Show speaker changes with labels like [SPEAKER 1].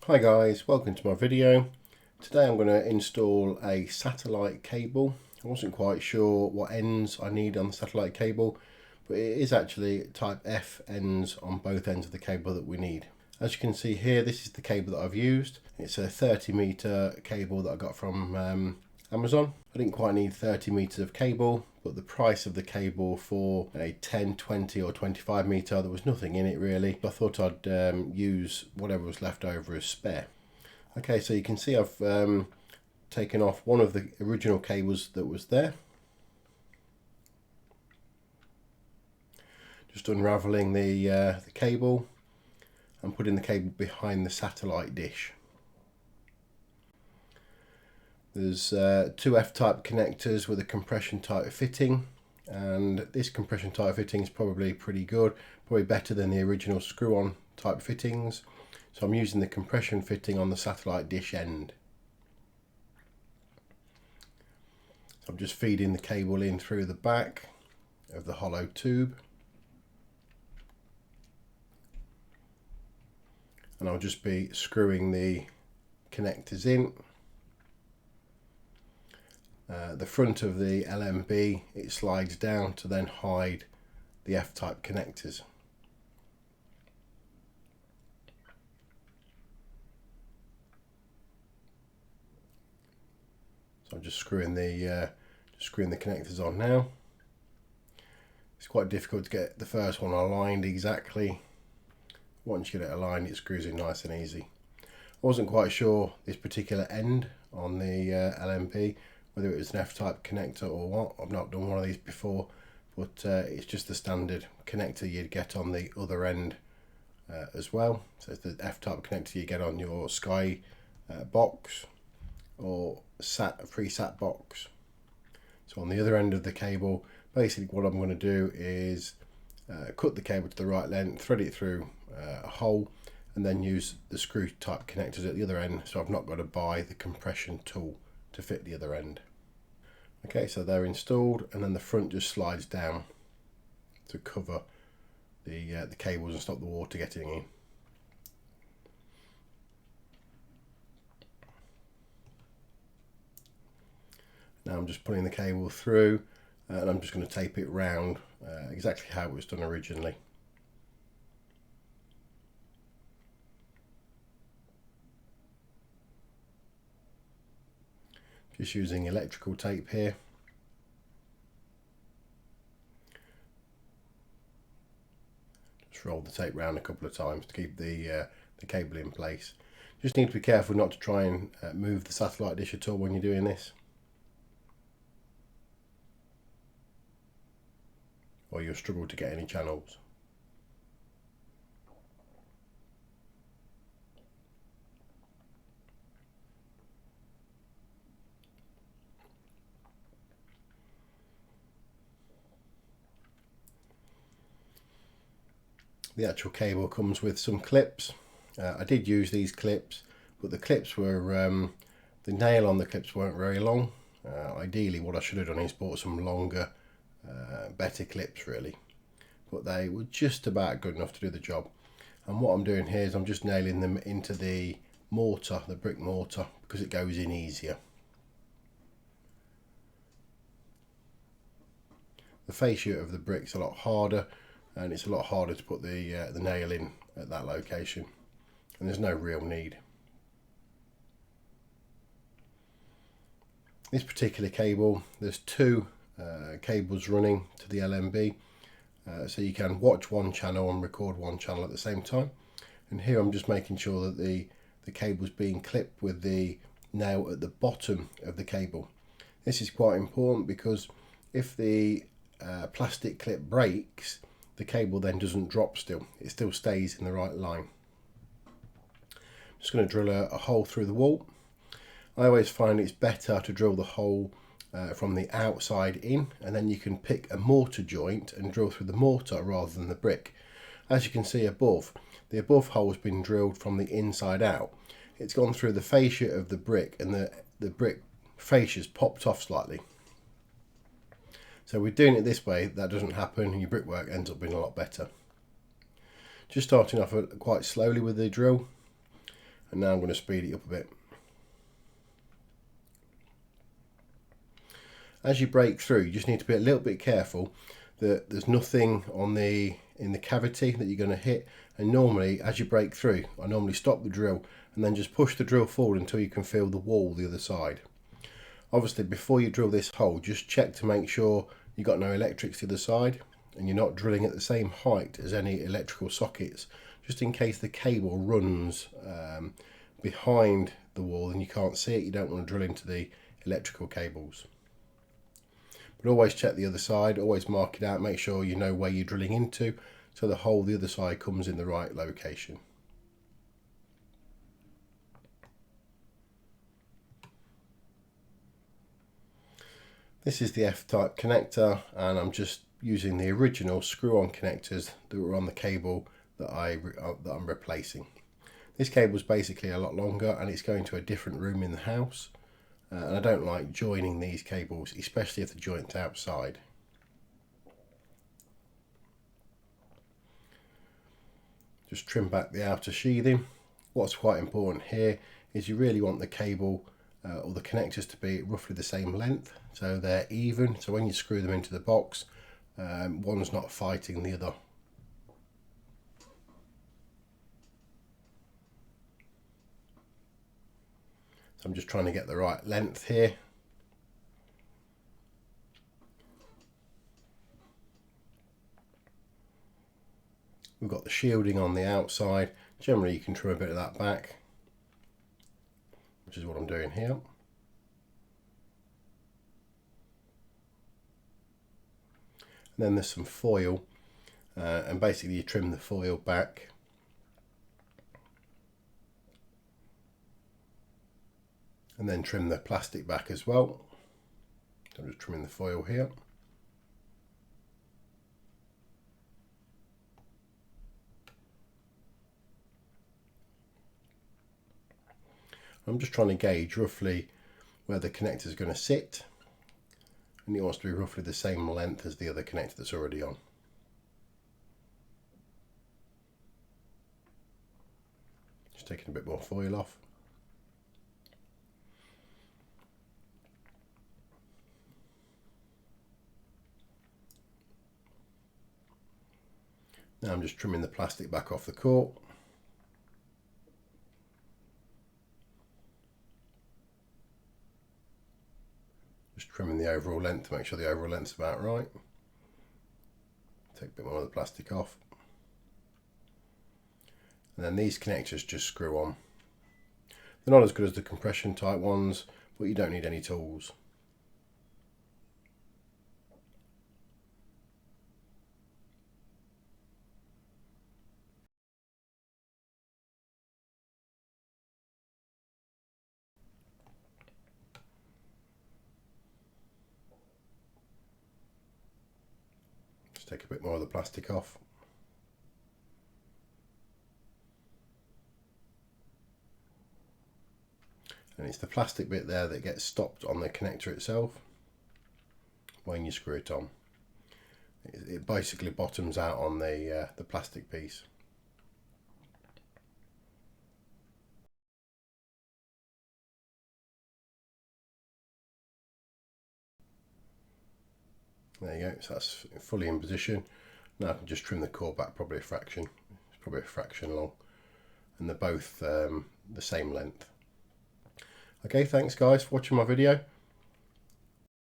[SPEAKER 1] Hi guys, welcome to my video. Today I'm going to install a satellite cable. I wasn't quite sure what ends I need on the satellite cable, but it is actually type F ends on both ends of the cable that we need. As you can see here, this is the cable that I've used. It's a 30-meter cable that I got from Amazon. I didn't quite need 30 meters of cable, but the price of the cable for a 10, 20 or 25 meter, there was nothing in it really. I thought I'd use whatever was left over as spare. Okay, so you can see I've taken off one of the original cables that was there. Just unraveling the cable and putting the cable behind the satellite dish. There's two F-type connectors with a compression type fitting, and this compression type fitting is probably pretty good, probably better than the original screw-on type fittings. So I'm using the compression fitting on the satellite dish end. So I'm just feeding the cable in through the back of the hollow tube. And I'll just be screwing the connectors in. The front of the LMB, it slides down to then hide the F-type connectors. So I'm just screwing the connectors on now. It's quite difficult to get the first one aligned exactly. Once you get it aligned, it screws in nice and easy. I wasn't quite sure this particular end on the LMB, whether it was an F-type connector or what. I've not done one of these before, but it's just the standard connector you'd get on the other end as well. So it's the F-type connector you get on your Sky box or pre-sat box. So on the other end of the cable, basically what I'm going to do is cut the cable to the right length, thread it through a hole, and then use the screw type connectors at the other end, so I've not got to buy the compression tool to fit the other end. Okay, so they're installed, and then the front just slides down to cover the cables and stop the water getting in. Now I'm just putting the cable through, and I'm just going to tape it round exactly how it was done originally. Just using electrical tape here. Just roll the tape round a couple of times to keep the cable in place. Just need to be careful not to try and move the satellite dish at all when you're doing this, or you'll struggle to get any channels. The actual cable comes with some clips. I did use these clips, but the clips were the nail on the clips weren't very long. Ideally what I should have done is bought some longer, better clips really, but they were just about good enough to do the job. And what I'm doing here is I'm just nailing them into the mortar, the brick mortar, because it goes in easier. The fascia of the brick's a lot harder, and it's a lot harder to put the nail in at that location, and there's no real need. This particular cable, there's two cables running to the LMB, so you can watch one channel and record one channel at the same time. And here I'm just making sure that the cable's being clipped with the nail at the bottom of the cable. This is quite important because if the plastic clip breaks, the cable then doesn't drop still, it still stays in the right line. I'm just going to drill a hole through the wall. I always find it's better to drill the hole from the outside in, and then you can pick a mortar joint and drill through the mortar rather than the brick. As you can see above, the above hole has been drilled from the inside out. It's gone through the fascia of the brick, and the brick fascia's popped off slightly. So we're doing it this way, that doesn't happen, and your brickwork ends up being a lot better. Just starting off quite slowly with the drill, And now I'm going to speed it up a bit. As you break through, you just need to be a little bit careful that there's nothing on in the cavity that you're going to hit. And normally, as you break through, I normally stop the drill and then just push the drill forward until you can feel the wall the other side. Obviously, before you drill this hole, just check to make sure you've got no electrics to the side and you're not drilling at the same height as any electrical sockets, just in case the cable runs behind the wall and you can't see it. You don't want to drill into the electrical cables. But always check the other side, always mark it out, make sure you know where you're drilling into so the hole the other side comes in the right location. This is the F-type connector, and I'm just using the original screw-on connectors that were on the cable that I'm replacing. This cable is basically a lot longer and it's going to a different room in the house. And I don't like joining these cables, especially if the joint's outside. Just trim back the outer sheathing. What's quite important here is you really want the cable or the connectors to be roughly the same length, so they're even. So when you screw them into the box, one's not fighting the other. So I'm just trying to get the right length here. We've got the shielding on the outside. Generally you can trim a bit of that back, which is what I'm doing here. And then there's some foil, and basically you trim the foil back. And then trim the plastic back as well. I'm just trimming the foil here. I'm just trying to gauge roughly where the connector is going to sit, and it wants to be roughly the same length as the other connector that's already on. Just taking a bit more foil off. Now I'm just trimming the plastic back off the core. Just trimming the overall length to make sure the overall length's about right. Take a bit more of the plastic off. And then these connectors just screw on. They're not as good as the compression type ones, but you don't need any tools. Just take a bit more of the plastic off. And it's the plastic bit there that gets stopped on the connector itself when you screw it on. It basically bottoms out on the plastic piece. There you go, so that's fully in position. Now I can just trim the core back probably a fraction. It's probably a fraction long. And they're both the same length. Okay, thanks guys for watching my video.